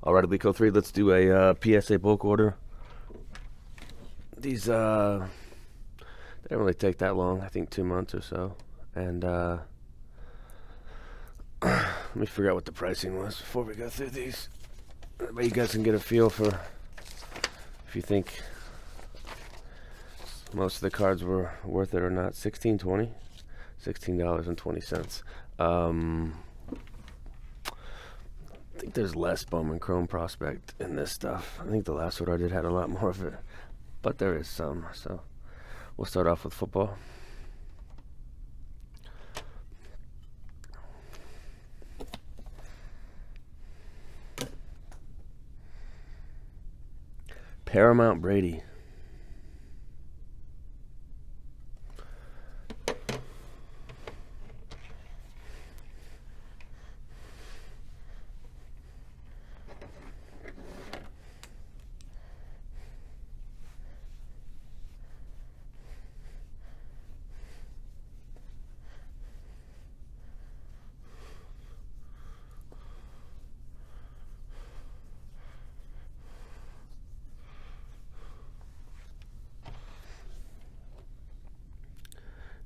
All right, Alico 3, let's do a PSA bulk order. These, they don't really take that long, I think 2 months or so. And let me figure out what the pricing was before we go through these. That way you guys can get a feel for if you think most of the cards were worth it or not. $16.20. $16.20. I think there's less Bowman Chrome Prospect in this stuff. I think the last one I did had a lot more of it, but there is some. So we'll start off with football. Paramount Brady.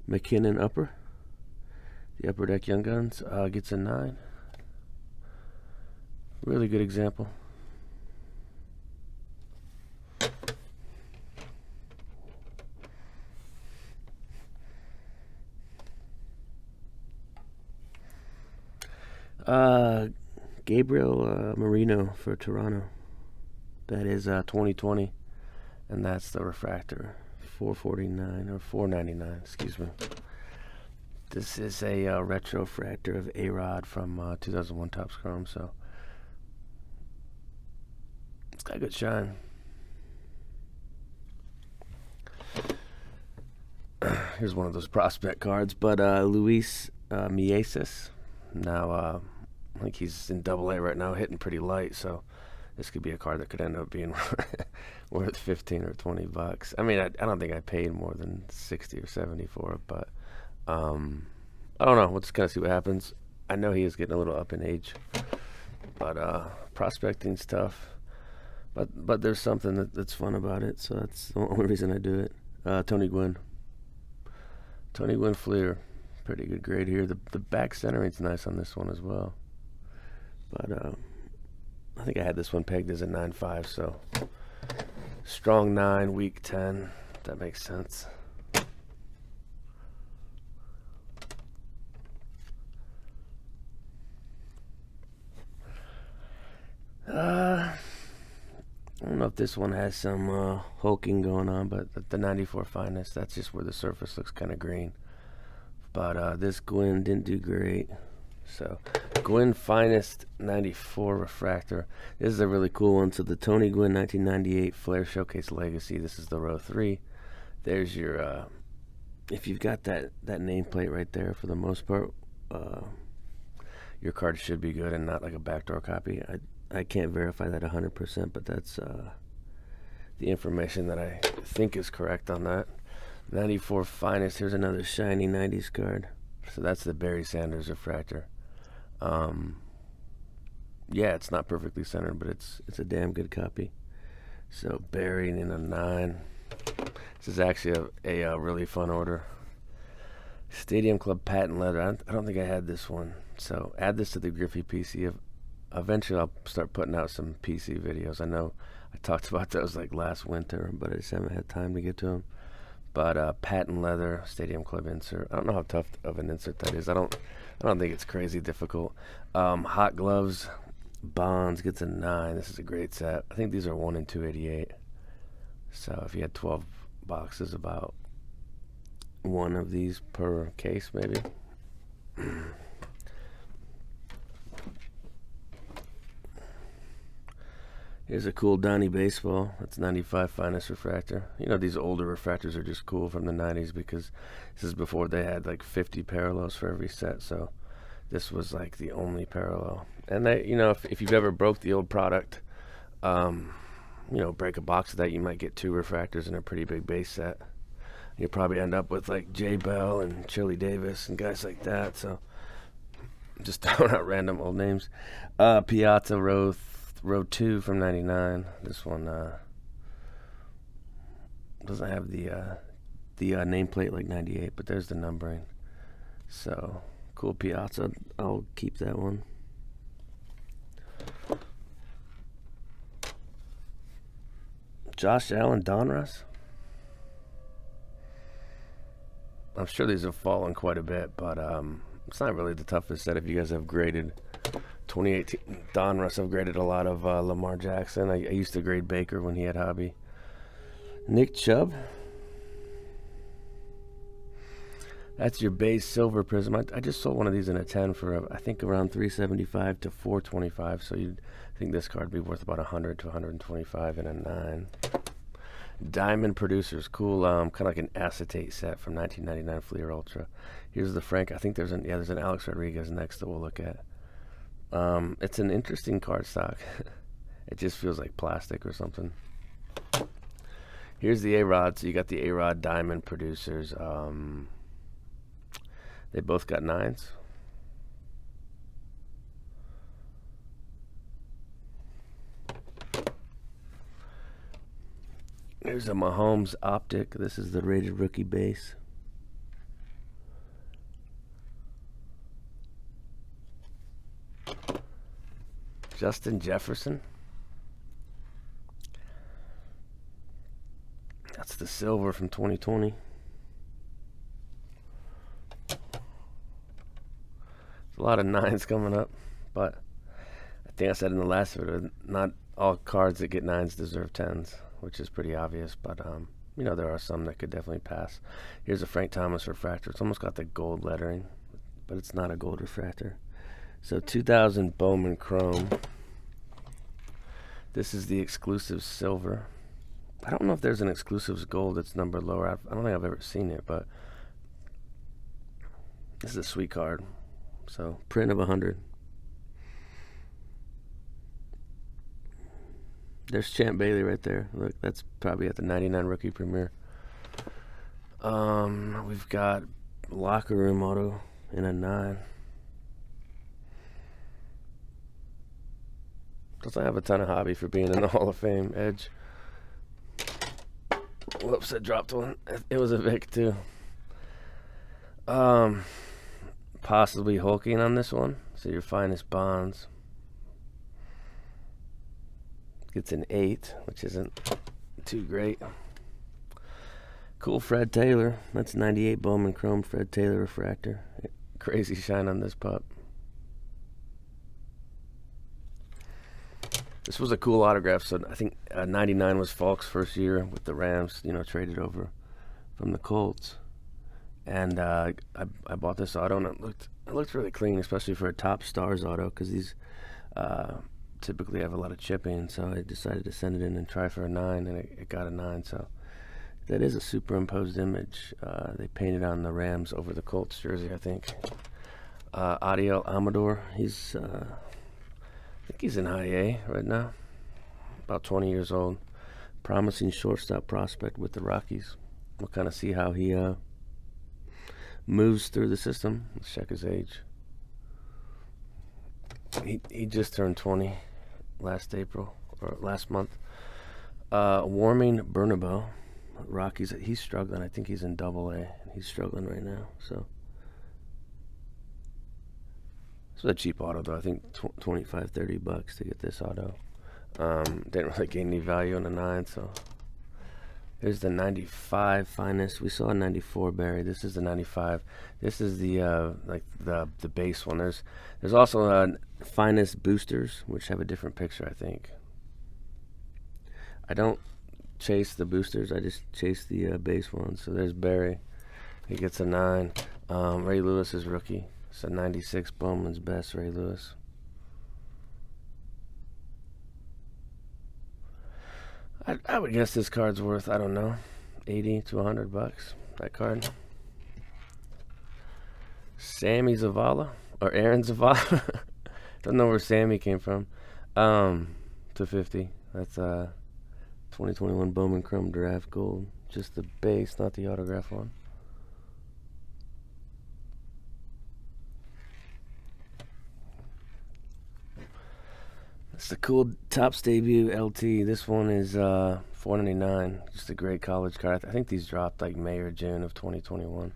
McKinnon upper. The Upper Deck Young Guns gets a 9. Really good example. Gabriel Marino for Toronto. That is 2020, and that's the refractor. 449 or 499, excuse me. This is a retro refractor of A-Rod from 2001 Topps Chrome, so it's got a good shine. Here's one of those prospect cards, but Luis Mieses. Now, I think he's in Double-A right now, hitting pretty light, so this could be a card that could end up being worth 15 or 20 bucks. I mean, I don't think I paid more than 60 or 70 for it, but I don't know. We'll just kind of see what happens. I know he is getting a little up in age, but prospecting's tough. But there's something that's fun about it, so that's the only reason I do it. Tony Gwynn. Tony Gwynn Fleer. Pretty good grade here. The back centering's nice on this one as well. But I think I had this one pegged as a 9.5, so strong 9, weak 10. If that makes sense. I don't know if this one has some hulking going on, but the 94 Finest, that's just where the surface looks kind of green. But this Gwynn didn't do great. So, Gwynn Finest 94 refractor. This is a really cool one. So, the Tony Gwynn 1998 Flair Showcase Legacy. This is the row 3. There's your, if you've got that nameplate right there, for the most part, your card should be good and not like a backdoor copy. I can't verify that 100%, but that's the information that I think is correct on that. 94 Finest. Here's another shiny 90s card. So that's the Barry Sanders refractor. Yeah, it's not perfectly centered, but it's a damn good copy. So Barry in a 9. This is actually a really fun order. Stadium Club patent leather. I don't think I had this one. So add this to the Griffey PC. Eventually I'll start putting out some PC videos. I know I talked about those like last winter, but I just haven't had time to get to them. But patent leather Stadium Club insert. I don't know how tough of an insert that is. I don't think it's crazy difficult. Hot Gloves Bonds gets a 9. This is a great set. I think these are 1 in 288. So if you had 12 boxes, about one of these per case maybe. Here's a cool Donnie Baseball. That's 95 Finest refractor. You know, these older refractors are just cool from the 90s because this is before they had like 50 parallels for every set. So this was like the only parallel. And they, you know, if you've ever broke the old product, you know, break a box of that, you might get 2 refractors in a pretty big base set. You'll probably end up with like Jay Bell and Chili Davis and guys like that. So just throwing out random old names. Piazza row row 2 from 99. This one doesn't have the nameplate like 98, but there's the numbering. So, cool Piazza. I'll keep that one. Josh Allen Donruss. I'm sure these have fallen quite a bit, but it's not really the toughest set if you guys have graded 2018 Donruss. I've graded a lot of Lamar Jackson. I used to grade Baker when he had hobby. Nick Chubb. That's your base silver prism. I just sold one of these in a 10 for I think around 375 to 425. So you'd think this card would be worth about 100 to 125 in a 9. Diamond Producers, cool. Kind of like an acetate set from 1999 Fleer Ultra. Here's the Frank. I think there's an Alex Rodriguez next that we'll look at. It's an interesting card stock. It just feels like plastic or something. Here's the A-Rod. So you got the A-Rod Diamond Producers. They both got 9s. Here's a Mahomes Optic. This is the rated rookie base. Justin Jefferson. That's the silver from 2020. A lot of 9s coming up, but I think I said in the last video, not all cards that get 9s deserve 10s, which is pretty obvious, but you know, there are some that could definitely pass. Here's a Frank Thomas refractor. It's almost got the gold lettering, but it's not a gold refractor. So 2000 Bowman Chrome. This is the exclusive silver. I don't know if there's an exclusives gold that's numbered lower. I don't think I've ever seen it, but this is a sweet card. So, print of 100. There's Champ Bailey right there. Look, that's probably at the 99 Rookie Premier. We've got Locker Room Auto in a 9. Doesn't have a ton of hobby for being in the Hall of Fame. Edge. Whoops, I dropped one. It was a Vic, too. Possibly hulking on this one. So your finest bonds. Gets an 8, which isn't too great. Cool Fred Taylor. That's 98 Bowman Chrome Fred Taylor refractor. Crazy shine on this pup. This was a cool autograph. So I think 99 was Falk's first year with the Rams. You know, traded over from the Colts. And I bought this auto, and it looked really clean, especially for a top stars auto, because these typically have a lot of chipping. So I decided to send it in and try for a 9, and it got a 9. So that is a superimposed image. They painted on the Rams over the Colts jersey, I think. Adiel Amador, I think he's in high A right now, about 20 years old. Promising shortstop prospect with the Rockies. We'll kind of see how he moves through the system. Let's check his age. He just turned 20 last April, or last month. Warming Bernabeu, Rockies. He's struggling. I think he's in Double A. He's struggling right now. So it's a cheap auto, though. I think $25-30 to get this auto. Didn't really gain any value on the 9, so. Here's the 95 finest. We saw a 94 Barry. This is the 95. This is the like the base one. There's also finest boosters, which have a different picture, I think. I don't chase the boosters. I just chase the base ones. So there's Barry. He gets a 9. Ray Lewis is rookie. So 96 Bowman's best. Ray Lewis. I would guess this card's worth, I don't know, 80 to $100. That card. Sammy Zavala or Aaron Zavala. Don't know where Sammy came from. To 50. That's 2021 Bowman Chrome Draft Gold. Just the base, not the autograph one. It's a cool Topps debut LT. This one is $4.99. Just a great college card. I think these dropped like May or June of 2021.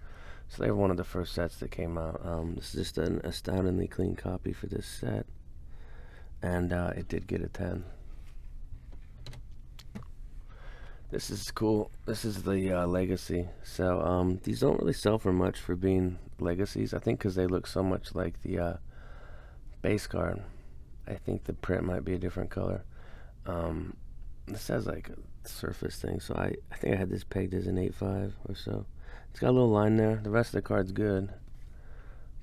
So they were one of the first sets that came out. This is just an astoundingly clean copy for this set. And it did get a 10. This is cool. This is the Legacy. So these don't really sell for much for being Legacies. I think because they look so much like the base card. I think the print might be a different color. This has like a surface thing. So I think I had this pegged as an 8.5 or so. It's got a little line there. The rest of the card's good.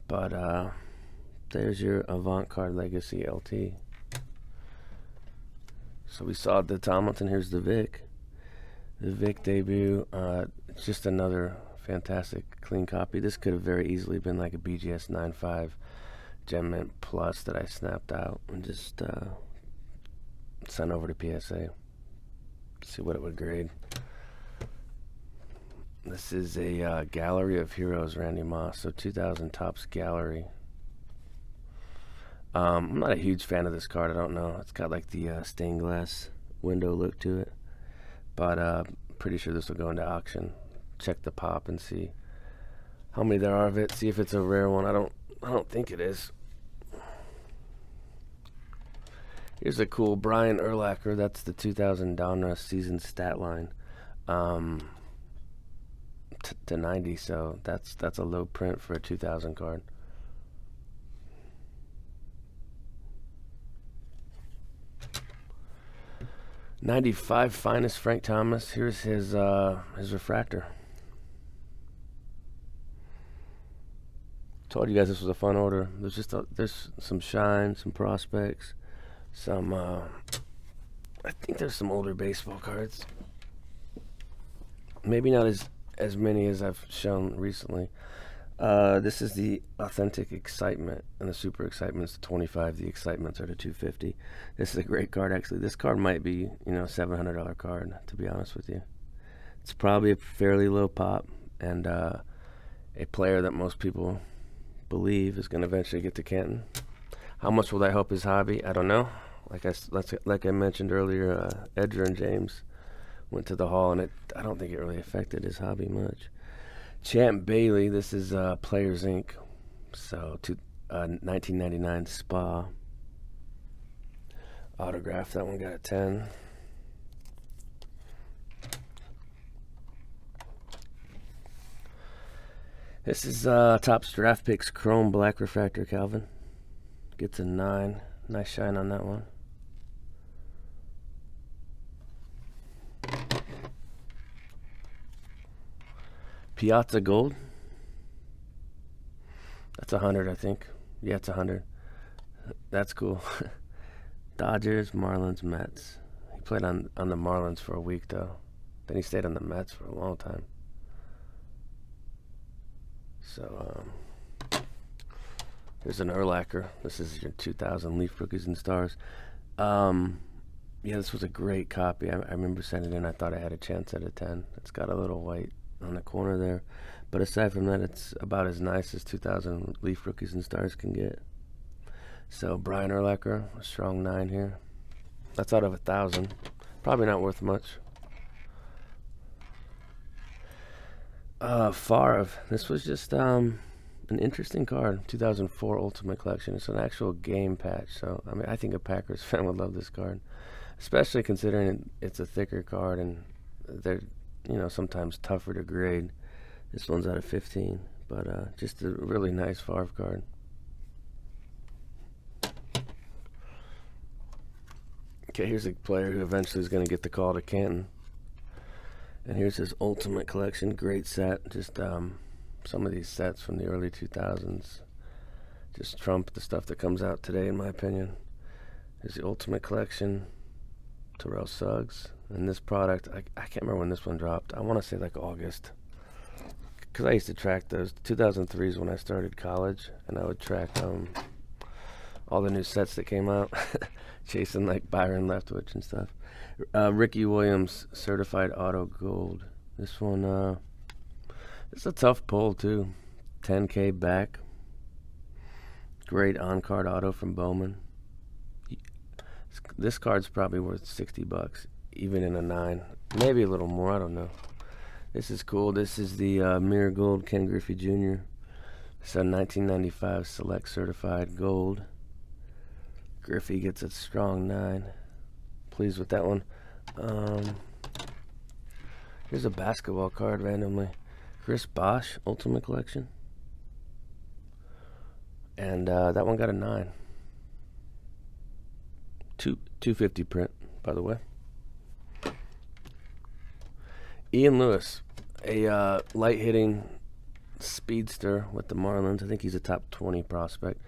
But there's your Avant Card Legacy LT. So we saw the Tomlinson. Here's the Vic. The Vic debut. It's just another fantastic clean copy. This could have very easily been like a BGS 9.5 Gem Mint Plus that I snapped out and just sent over to PSA. See what it would grade. This is a Gallery of Heroes Randy Moss. So 2000 Topps Gallery. I'm not a huge fan of this card. I don't know. It's got like the stained glass window look to it. But pretty sure this will go into auction. Check the pop and see how many there are of it. See if it's a rare one. I don't think it is. Here's a cool Brian Urlacher. That's the 2000 Donruss season stat line. To 90, so that's a low print for a 2000 card. '95 finest Frank Thomas. Here's his refractor. Told you guys this was a fun order. There's some shine, some prospects, some I think there's some older baseball cards. Maybe not as many as I've shown recently. This is the Authentic Excitement, and the Super Excitement's the 25. The Excitements are the 250. This is a great card, actually. This card might be, $700 card, to be honest with you. It's probably a fairly low pop, and a player that most people believe is going to eventually get to Canton. How much will that help his hobby? I don't know. Like I mentioned earlier, Edger and James went to the hall, and I don't think it really affected his hobby much. Champ Bailey, this is Players Inc. So 1999 Spa autograph. That one got a 10. This is Topps Draft Picks Chrome Black Refractor Calvin. Gets a 9. Nice shine on that one. Piazza Gold. That's 100, I think. Yeah, it's 100. That's cool. Dodgers, Marlins, Mets. He played on the Marlins for a week, though. Then he stayed on the Mets for a long time. So, here's an Urlacher. This is your 2000 Leaf Rookies and Stars. Yeah, this was a great copy. I remember sending it in. I thought I had a chance at a 10. It's got a little white on the corner there. But aside from that, it's about as nice as 2000 Leaf Rookies and Stars can get. So, Brian Urlacher, a strong 9 here. That's out of 1,000. Probably not worth much. Favre. This was just an interesting card. 2004 Ultimate Collection. It's an actual game patch. So, I think a Packers fan would love this card. Especially considering it's a thicker card and they're, sometimes tougher to grade. This one's out of 15. But just a really nice Favre card. Okay, here's a player who eventually is going to get the call to Canton. And here's his Ultimate Collection. Great set. Just some of these sets from the early 2000s just trump the stuff that comes out today, in my opinion. Here's the Ultimate Collection. Terrell Suggs. And this product, I can't remember when this one dropped. I want to say like August. Because I used to track those. 2003 is when I started college. And I would track all the new sets that came out. Chasing like Byron Leftwich and stuff. Ricky Williams Certified Auto Gold. This one, it's a tough pull too. 10K back. Great on-card auto from Bowman. This card's probably worth 60 bucks, even in a 9. Maybe a little more, I don't know. This is cool. This is the Mirror Gold Ken Griffey Jr. It's a 1995 Select Certified Gold. Griffey gets a strong 9. Pleased with that one. Here's a basketball card randomly. Chris Bosh Ultimate Collection. And that one got a 9. 250 print, by the way. Ian Lewis, a light hitting speedster with the Marlins. I think he's a top 20 prospect.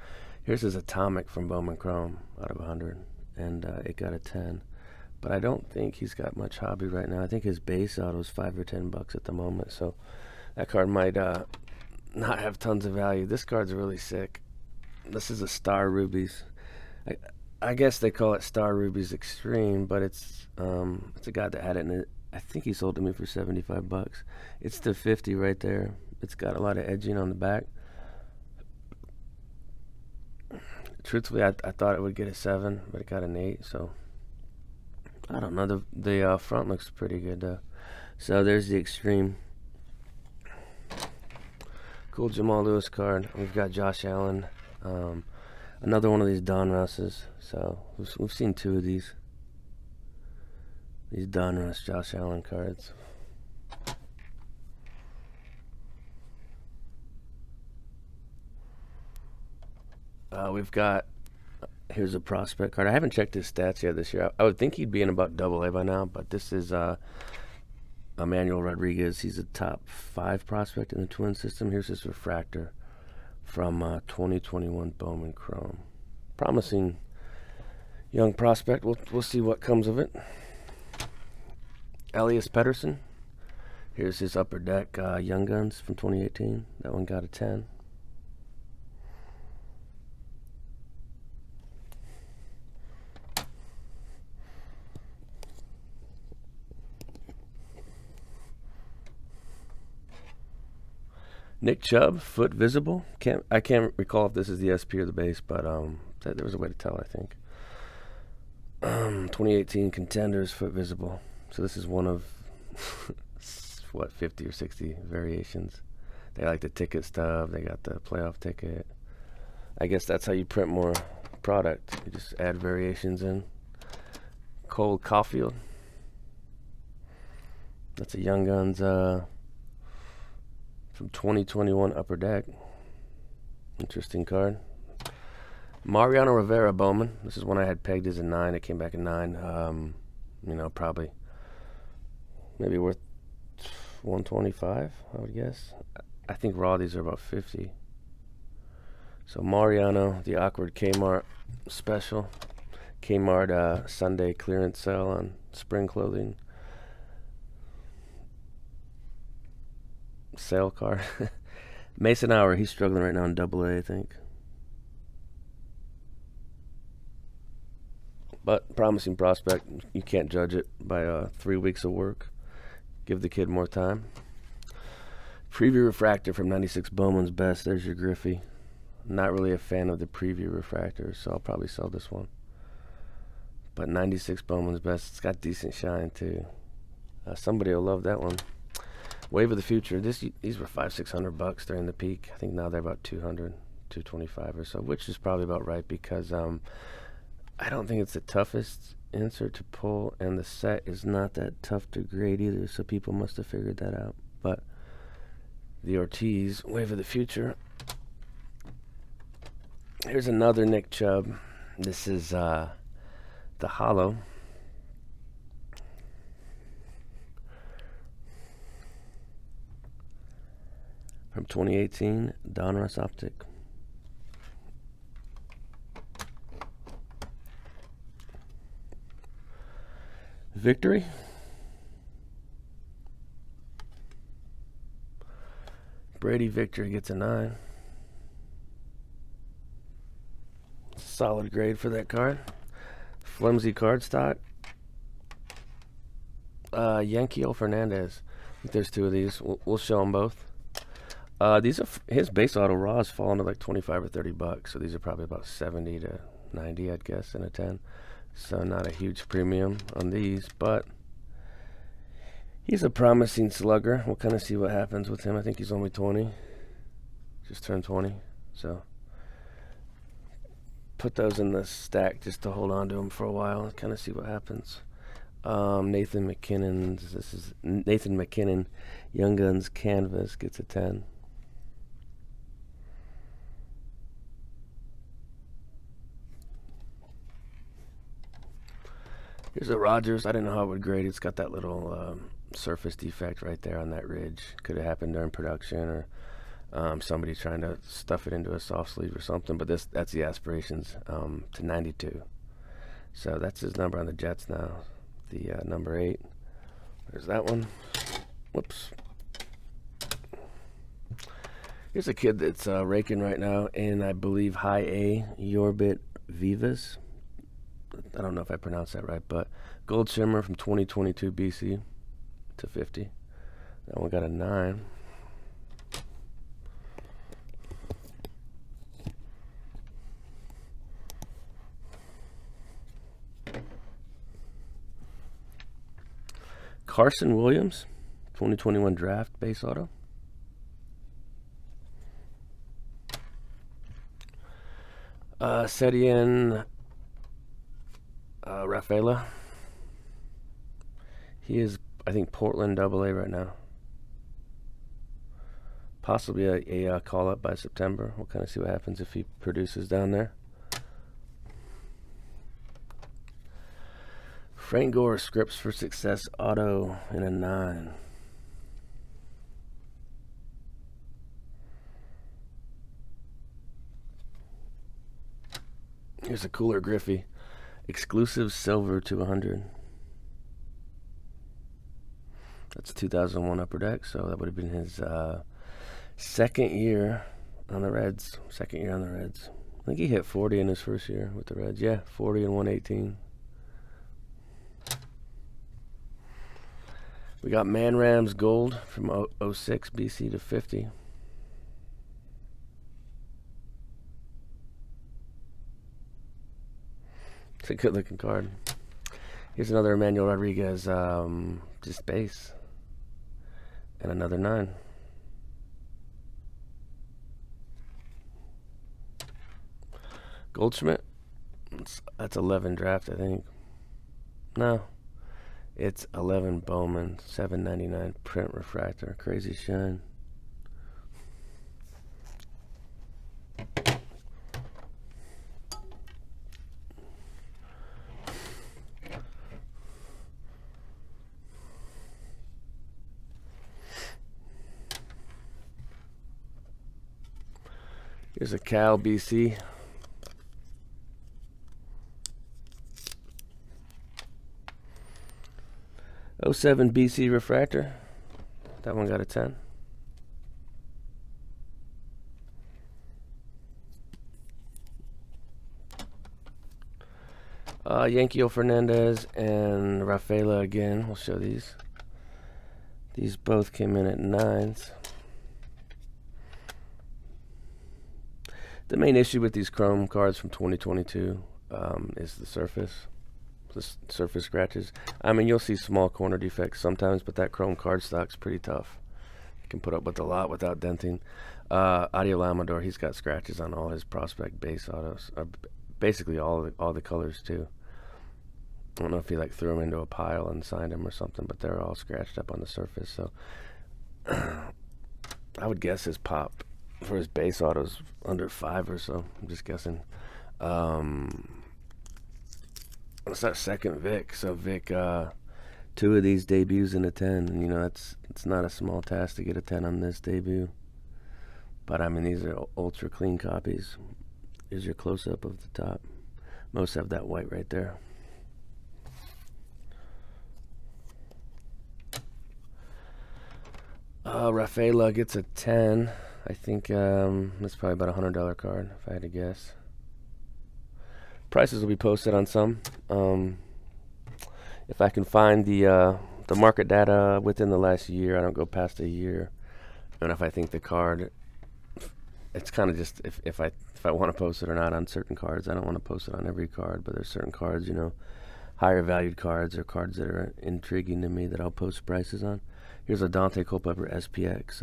Here's his Atomic from Bowman Chrome out of 100, and it got a 10. But I don't think he's got much hobby right now. I think his base auto is $5 or $10 at the moment, so that card might not have tons of value. This card's really sick. This is a Star Rubies. I guess they call it Star Rubies Extreme, but it's a guy that had it, and I think he sold it to me for $75. It's the 50 right there. It's got a lot of edging on the back. Truthfully, I thought it would get a 7, but it got an 8, so I don't know. The front looks pretty good, though. So there's the Extreme. Cool Jamal Lewis card. We've got Josh Allen. Another one of these Donrusses. So we've seen 2 of these. These Donruss Josh Allen cards. We've got, here's a prospect card. I haven't checked his stats yet this year. I would think he'd be in about AA by now, but this is Emmanuel Rodriguez. He's a top 5 prospect in the Twin system. Here's his refractor from 2021 Bowman Chrome. Promising young prospect. We'll see what comes of it. Elias Pettersson. Here's his Upper Deck Young Guns from 2018. That one got a 10. Nick Chubb, foot visible. I can't recall if this is the SP or the base, but there was a way to tell, I think. 2018 Contenders, foot visible. So this is one of, 50 or 60 variations. They like the ticket stub. They got the playoff ticket. I guess that's how you print more product. You just add variations in. Cole Caulfield. That's a Young Guns from 2021 Upper Deck. Interesting card. Mariano Rivera Bowman. This is one I had pegged as a 9. It came back a 9. Probably maybe worth 125, I would guess. I think raw these are about 50. So Mariano, the awkward Kmart special. Kmart Sunday clearance sale on spring clothing. Sale card. Mason Hour, he's struggling right now in AA, I think. But promising prospect. You can't judge it by 3 weeks of work. Give the kid more time. Preview refractor from 96 Bowman's Best. There's your Griffey. Not really a fan of the preview refractor, so I'll probably sell this one. But 96 Bowman's Best. It's got decent shine too. Somebody will love that one. Wave of the Future. These were $500-600 during the peak. I think now they're about 200, 225 or so, which is probably about right because I don't think it's the toughest insert to pull, and the set is not that tough to grade either. So people must have figured that out. But the Ortiz Wave of the Future. Here's another Nick Chubb. This is the Hollow. From 2018, Donruss Optic. Victory. Brady Victory gets a 9. Solid grade for that card. Flimsy card stock. Yankiel Fernandez. I think there's 2 of these. We'll show them both. These are his base auto raws falling to like $25 or $30, so these are probably about 70 to 90, I'd guess, in a 10. So not a huge premium on these, but he's a promising slugger. We'll kind of see what happens with him. I think he's only 20. Just turned 20. So put those in the stack just to hold on to him for a while and kind of see what happens. Nathan McKinnon. This is Nathan McKinnon. Young Guns Canvas gets a 10. Here's a Rogers. I didn't know how it would grade. It's got that little surface defect right there on that ridge. Could have happened during production or somebody trying to stuff it into a soft sleeve or something. But that's the aspirations to 92. So that's his number on the Jets now. The number 8. There's that one. Whoops. Here's a kid that's raking right now in, I believe, high A, Yorbit Vivas. I don't know if I pronounced that right, but Gold Shimmer from 2022 BC to 50. That one got a 9. Carson Williams, 2021 draft base auto. Setien Rafaela. He is, I think, Portland AA right now. Possibly a call-up by September. We'll kind of see what happens if he produces down there. Frank Gore, Scripts for Success auto in a 9. Here's a Cooler Griffey. Exclusive silver to 100. That's 2001 Upper Deck, so that would have been his second year on the Reds. I think he hit 40 in his first year with the Reds. Yeah, 40 and 118. We got Man Rams Gold from 06 BC to 50. It's a good looking card. Here's another Emmanuel Rodriguez, just base. And another 9. Goldschmidt. That's 11 draft, I think. No. It's 11 Bowman, 7.99 print refractor. Crazy shine. Here's a Cal BC. '07 BC refractor. That one got a 10. Yankeeo Fernandez and Rafaela again. We'll show these. These both came in at 9s. The main issue with these chrome cards from 2022 is the surface scratches. I mean, you'll see small corner defects sometimes, but that chrome card stock's pretty tough. You can put up with a lot without denting. Audio Lamador, he's got scratches on all his prospect base autos, basically all the colors too. I don't know if he threw them into a pile and signed them or something, but they're all scratched up on the surface. So I would guess his pop for his base autos under 5 or so. I'm just guessing. It's that second Vic. So Vic, 2 of these debuts in a 10, and it's not a small task to get a 10 on this debut. But I mean, these are ultra clean copies. Here's your close up of the top. Most have that white right there. Rafaela gets a 10. I think that's probably about $100 card, if I had to guess. Prices will be posted on some. If I can find the market data within the last year, I don't go past a year. And if I think the card, it's kind of just if I if I want to post it or not on certain cards. I don't want to post it on every card, but there's certain cards, higher valued cards or cards that are intriguing to me that I'll post prices on. Here's a Dante Culpepper SPX,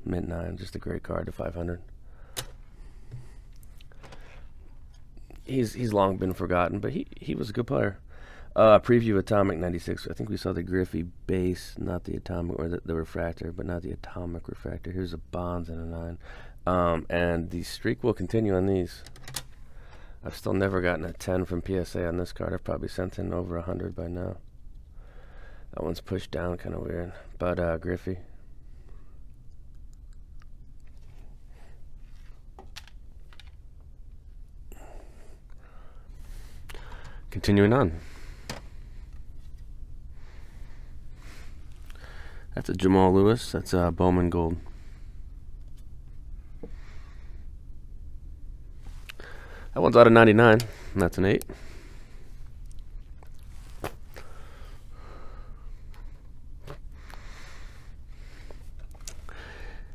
mint 9, just a great card to 500. He's long been forgotten, but he was a good player. Preview Atomic 96. I think we saw the Griffey base, not the atomic, or the refractor, but not the atomic refractor. Here's a Bonds and a 9. And the streak will continue on these. I've still never gotten a 10 from PSA on this card. I've probably sent in over 100 by now. That one's pushed down, kind of weird. But Griffey. Continuing on. That's a Jamal Lewis. That's a Bowman Gold. That one's out of 99. And that's an 8.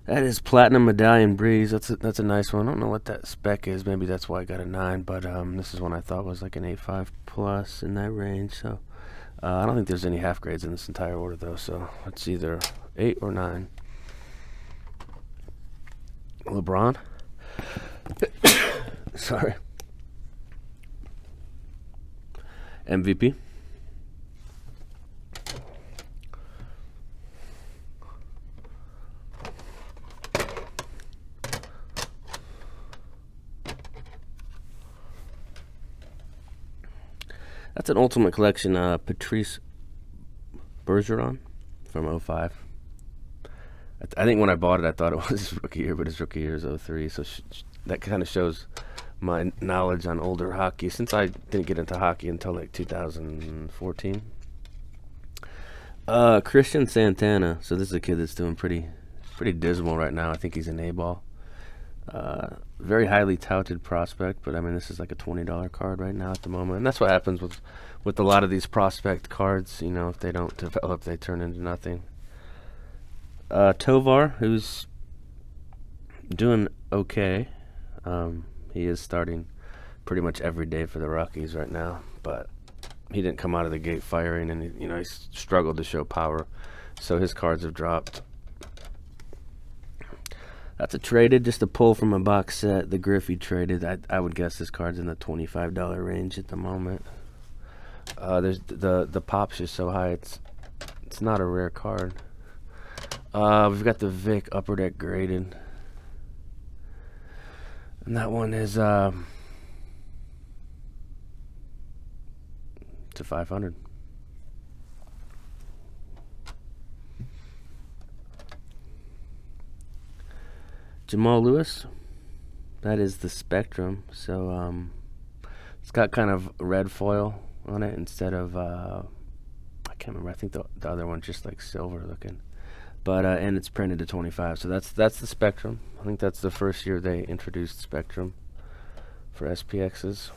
That is Platinum Medallion Breeze. That's a nice one. I don't know what that spec is. Maybe that's why I got a 9. But this is one I thought was like an 8.5 plus in that range. So I don't think there's any half grades in this entire order though. So it's either 8 or 9. LeBron. Sorry. MVP. That's an Ultimate Collection, Patrice Bergeron from 05. I think when I bought it, I thought it was his rookie year, but his rookie year is 03. So that kind of shows my knowledge on older hockey, since I didn't get into hockey until like 2014. Christian Santana. So this is a kid that's doing pretty dismal right now. I think he's an A-ball. Very highly touted prospect, but I mean this is like a $20 card right now at the moment, and that's what happens with a lot of these prospect cards. If they don't develop, they turn into nothing. Tovar, who's doing okay. He is starting pretty much every day for the Rockies right now, but he didn't come out of the gate firing, and he struggled to show power, so his cards have dropped. That's a traded, just a pull from a box set. The Griffey traded. I would guess this card's in the $25 range at the moment. There's the pop's just so high. It's not a rare card. We've got the Vic Upper Deck graded, and that one is to 500. Jamal Lewis, that is the Spectrum. So it's got kind of red foil on it instead of I can't remember. I think the other one's just like silver looking, but and it's printed to 25. So that's the Spectrum. I think that's the first year they introduced Spectrum for SPXs.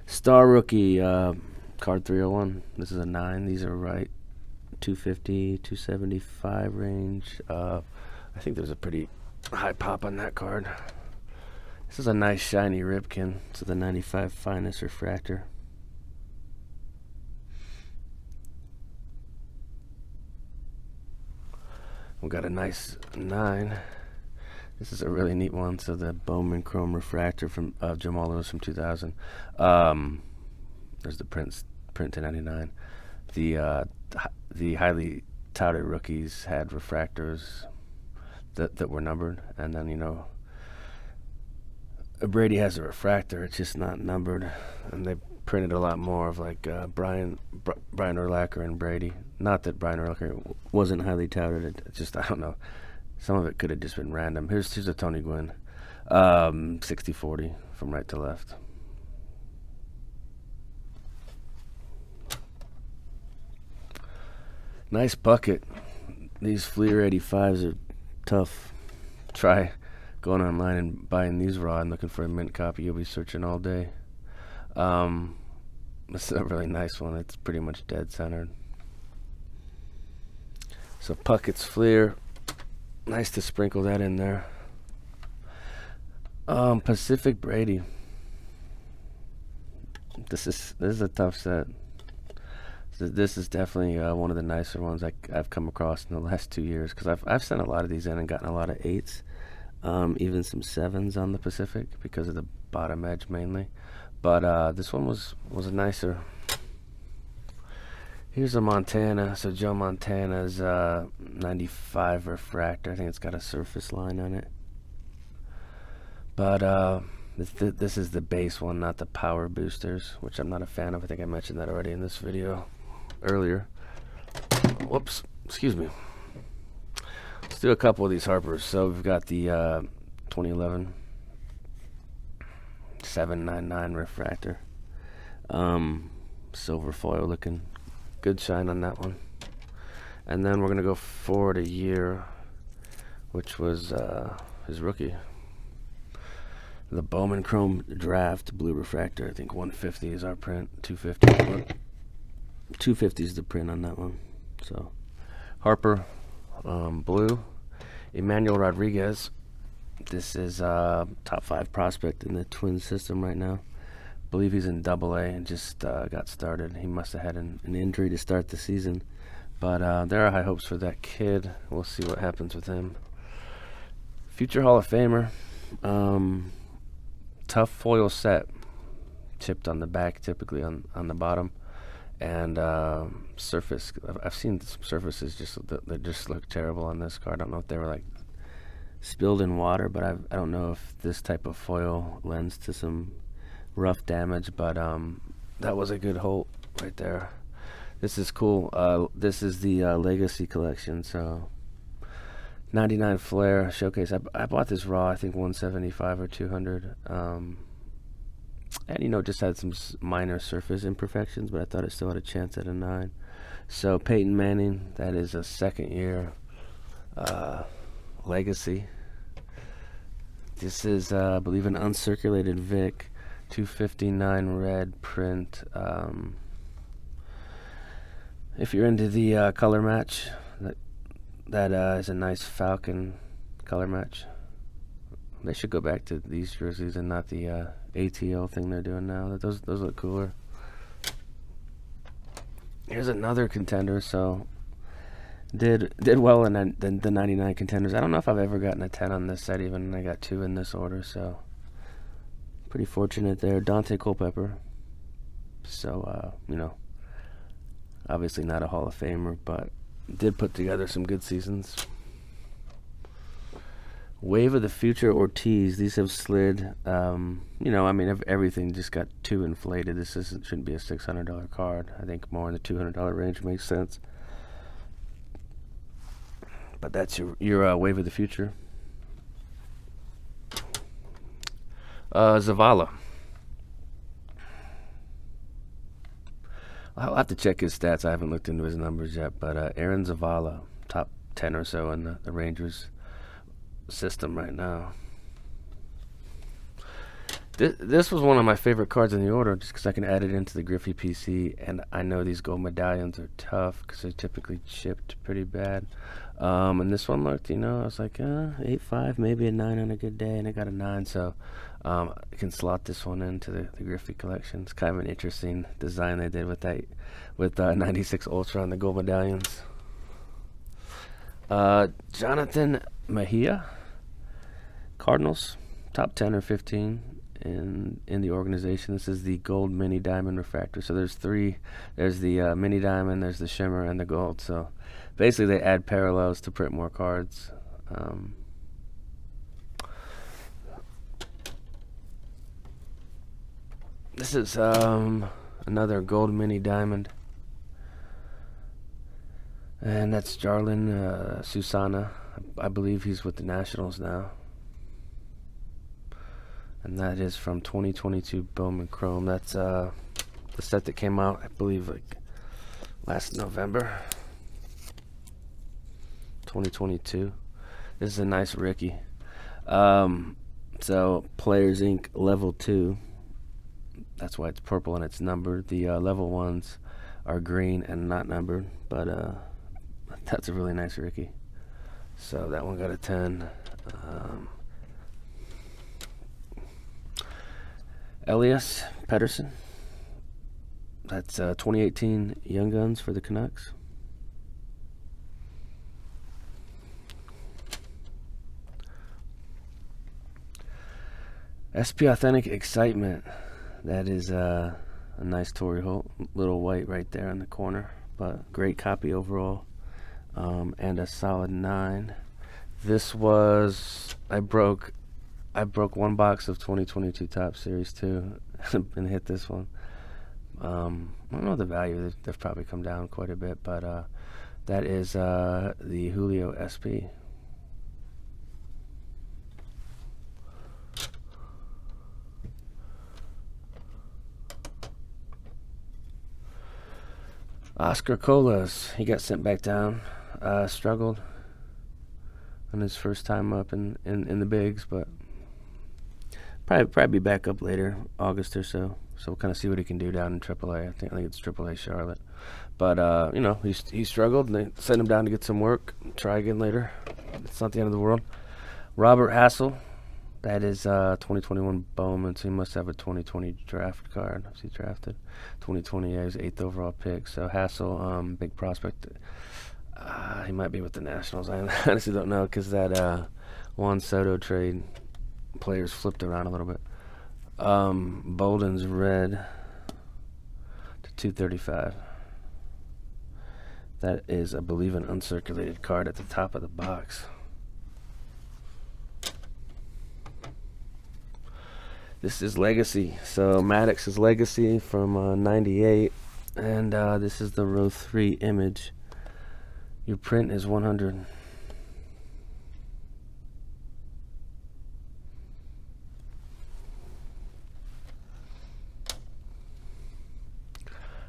Star Rookie, card 301. This is a 9. These are right 250, 275 range. I think there's a pretty high pop on that card. This is a nice shiny Ripken. So the 95 Finest Refractor. We got a nice 9. This is a really neat one. So the Bowman Chrome Refractor from Jamal Lewis from 2000. There's the print to 99. The highly touted rookies had refractors that were numbered, and then Brady has a refractor. It's just not numbered, and they printed a lot more of like Brian Urlacher and Brady. Not that Brian Urlacher wasn't highly touted. It's just, I don't know. Some of it could have just been random. Here's a Tony Gwynn, 60-40 from right to left. Nice bucket. These Fleer 85s are tough. Try going online and buying these raw and looking for a mint copy. You'll be searching all day. This is a really nice one. It's pretty much dead centered. So Puckett's Fleer. Nice to sprinkle that in there. Pacific Brady. This is a tough set. This is definitely one of the nicer ones I've come across in the last 2 years, because I've sent a lot of these in and gotten a lot of 8s, even some 7s on the Pacific because of the bottom edge mainly. But this one was a nicer. Here's a Montana. So Joe Montana's 95 refractor. I think it's got a surface line on it. But this is the base one, not the power boosters, which I'm not a fan of. I think I mentioned that already in this video earlier. Whoops, excuse me. Let's do a couple of these Harpers. So we've got the 2011 799 refractor. Silver foil looking. Good shine on that one. And then we're going to go forward a year, which was his rookie. The Bowman Chrome Draft Blue Refractor. I think 150 is our print. 250. 250 is the print on that one. So, Harper, blue. Emmanuel Rodriguez. This is top 5 prospect in the Twins system right now. I believe he's in AA and just got started. He must have had an injury to start the season. But there are high hopes for that kid. We'll see what happens with him. Future Hall of Famer. Tough foil set, chipped on the back, typically on the bottom, and surface. I've seen some surfaces that just look terrible on this card. I don't know if they were like spilled in water, but I don't know if this type of foil lends to some rough damage. But that was a good hole right there. This is cool. This is the Legacy collection. So 99 Flare Showcase. I bought this raw, I think 175 or 200. And, it just had some minor surface imperfections, but I thought it still had a chance at a 9. So Peyton Manning, that is a second year Legacy. This is, I believe, an uncirculated Vic, 259 red print. If you're into the color match, that is a nice Falcon color match. They should go back to these jerseys and not the ATL thing they're doing now. Those look cooler. Here's another contender. So did well in the 99 contenders. I don't know if I've ever gotten a 10 on this set even, and I got 2 in this order. So pretty fortunate there. Dante Culpepper. So obviously not a Hall of Famer, but did put together some good seasons. Wave of the Future Ortiz. These have slid. Everything just got too inflated. This shouldn't be a $600 card. I think more in the $200 range makes sense. But that's your Wave of the Future. Zavala. I'll have to check his stats. I haven't looked into his numbers yet. But Aaron Zavala, top 10 or so in the Rangers system right now. This was one of my favorite cards in the order, just because I can add it into the Griffey PC, and I know these gold medallions are tough because they're typically chipped pretty bad. And this one looked, I was like 8.5, maybe a 9 on a good day, and I got a 9, so I can slot this one into the Griffey collection. It's kind of an interesting design they did with 96 Ultra on the gold medallions. Jonathan Mejia, Cardinals, top 10 or 15 in the organization. This is the gold mini diamond refractor. So there's 3. There's the mini diamond, there's the shimmer, and the gold. So basically they add parallels to print more cards. This is another gold mini diamond. And that's Jarlin Susana. I believe he's with the Nationals now. And that is from 2022 Bowman Chrome. That's the set that came out, I believe, like last November. 2022. This is a nice Ricky. So Players Inc. Level 2. That's why it's purple and it's numbered. The level 1s are green and not numbered. But that's a really nice Ricky. So that one got a 10. Elias Pettersson. That's 2018 Young Guns for the Canucks. SP Authentic Excitement. That is a nice Torrey Holt. Little white right there in the corner. But great copy overall. And a solid 9. This was... I broke one box of 2022 Top Series too. And hit this one. I don't know the value. They've probably come down quite a bit. But that is the Julio SP. Oscar Colas, he got sent back down. Struggled on his first time up in the bigs, but probably be back up later, August or so. So we'll kind of see what he can do down in AAA. I think it's AAA Charlotte. But he struggled, and they sent him down to get some work. Try again later. It's not the end of the world. Robert Hassel, that is 2021 Bowman, so he must have a 2020 draft card. Is he drafted? 2020, yeah, he's 8th overall pick. So Hassel, big prospect. He might be with the Nationals. I honestly don't know, because that Juan Soto trade, players flipped around a little bit. Bolden's red to 235. That is, I believe, an uncirculated card at the top of the box. This is Legacy. So Maddox is Legacy from 98. And this is the row 3 image. Your print is 100.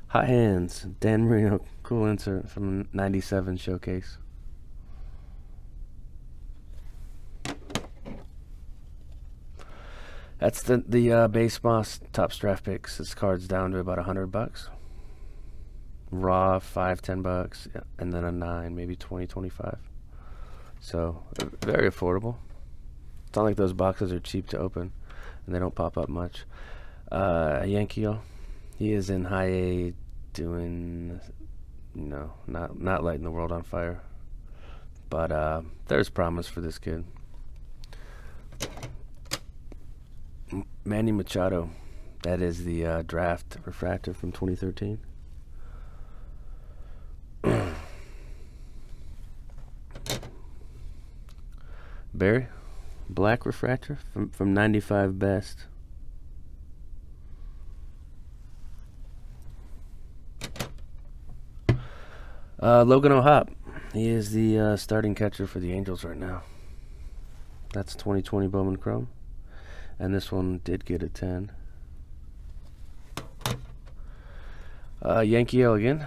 Hot Hands. Dan Marino. Cool insert from 97 showcase. That's the base boss top draft picks. This card's down to about $100. Raw, $5-10, yeah, and then a 9, maybe 20-25. So very affordable. It's not like those boxes are cheap to open, and they don't pop up much. Yankee, he is in high A, doing, not lighting the world on fire. But there's promise for this kid. Manny Machado, that is the draft refractor from 2013. Barry, black refractor from 95 best. Logan O'Hop, he is the starting catcher for the Angels right now. That's 2020 Bowman Chrome. And this one did get a 10. Yankee L again.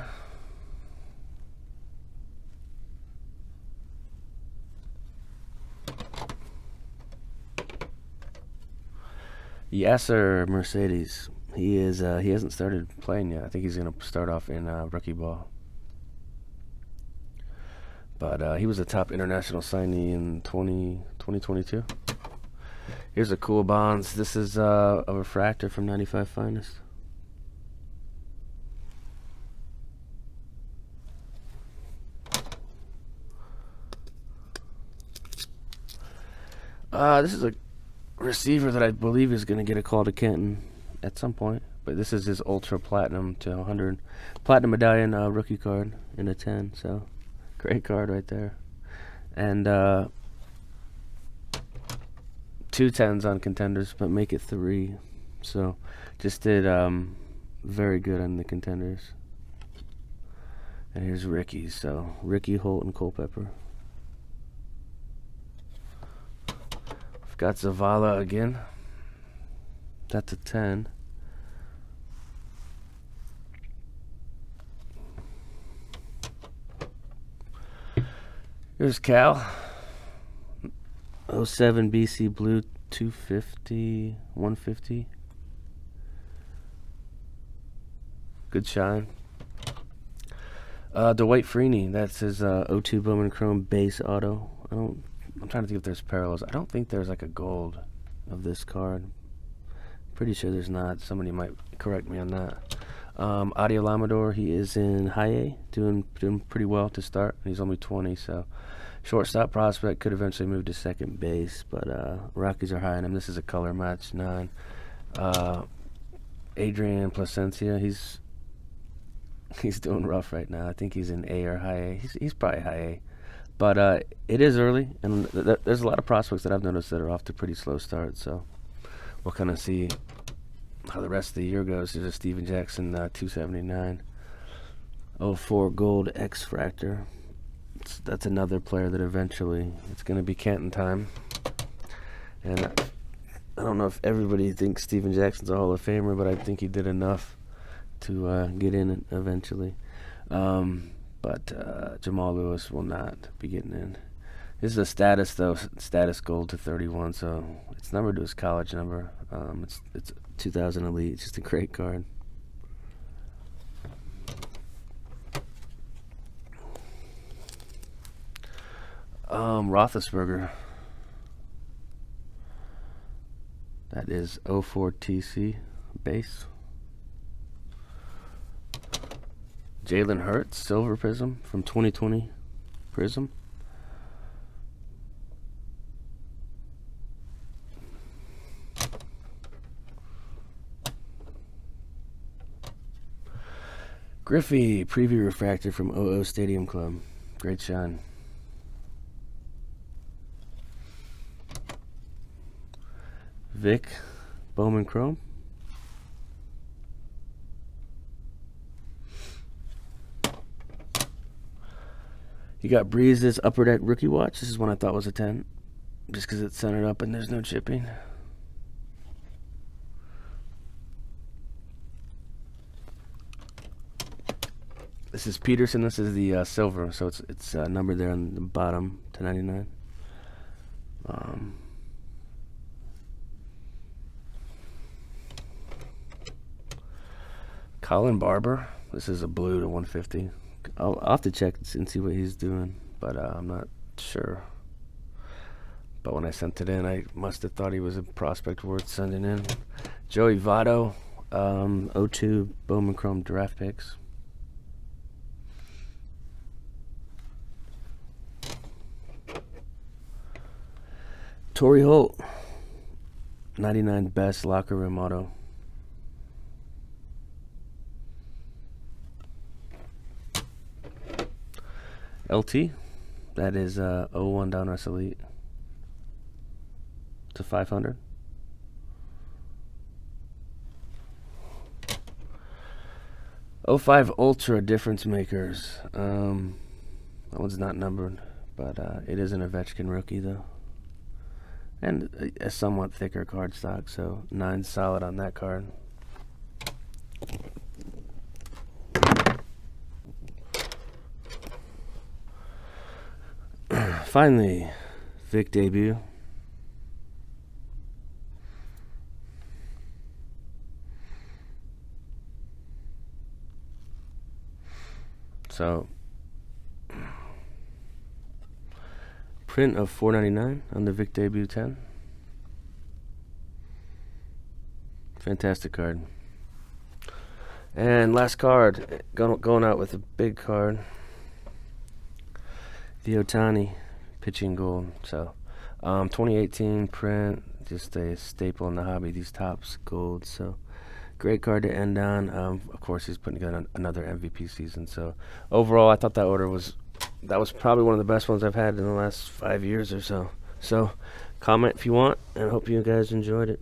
Yasser Mercedes. He hasn't started playing yet. I think he's gonna start off in rookie ball. But he was a top international signee in 2022. Here's a cool Bonds. This is a refractor from 95 Finest. This is a receiver that I believe is going to get a call to Canton at some point. But this is his Ultra Platinum to 100. Platinum Medallion rookie card in a 10. So, great card right there. And 2 10s on Contenders, but make it 3. So, just did very good on the Contenders. And here's Ricky's. So, Ricky, Holt, and Culpepper. We've got Zavala again. That's a 10. Here's Cal. 07 BC Blue 250, 150. Good shine. Dwight Freeney, that's his 02 Bowman Chrome base auto. I'm trying to think if there's parallels. I don't think there's like a gold of this card. Pretty sure there's not. Somebody might correct me on that. Audio Lamador, he is in high A, doing pretty well to start. He's only 20, so shortstop prospect, could eventually move to second base, but Rockies are high on him. This is a color match 9. Adrian Placencia, he's doing rough right now. I think he's in A or high A. He's probably high A, but it is early, and there's a lot of prospects that I've noticed that are off to pretty slow starts. So we'll kind of see how the rest of the year goes. There's a Steven Jackson 279 04 gold X-Fractor. That's another player that eventually it's going to be Canton time. And I don't know if everybody thinks Steven Jackson's a Hall of Famer, but I think he did enough to get in eventually. But Jamal Lewis will not be getting in. This is a status, though, status gold to 31, so it's numbered to his college number. It's 2000 Elite. It's just a great card. Roethlisberger. That is 04 TC base. Jalen Hurts, Silver Prism from 2020 Prism. Griffey, Preview Refractor from OO Stadium Club. Great shine. Vic, Bowman Chrome. You got Breeze's Upper Deck Rookie Watch. This is one I thought was a 10, just because it's centered up and there's no chipping. This is Peterson. This is the silver, so it's numbered there on the bottom to 99. Colin Barber. This is a blue to 150. I'll have to check and see what he's doing, but I'm not sure. But when I sent it in, I must have thought he was a prospect worth sending in. Joey Votto, 02 Bowman Chrome draft picks. Torrey Holt, 99 best locker room auto. LT, that is 01 Donruss Elite to 500. '05 Ultra Difference Makers. That one's not numbered, but it is an Ovechkin rookie though, and a somewhat thicker card stock, so 9 solid on that card. Finally, Vic debut. So, print of $4.99 on the Vic debut 10. Fantastic card. And last card, going out with a big card. The Ohtani pitching gold. So 2018 print, just a staple in the hobby, these tops gold. So great card to end on. Of course, he's putting together another MVP season. So overall, I thought that was probably one of the best ones I've had in the last 5 years or so. So comment if you want, and I hope you guys enjoyed it.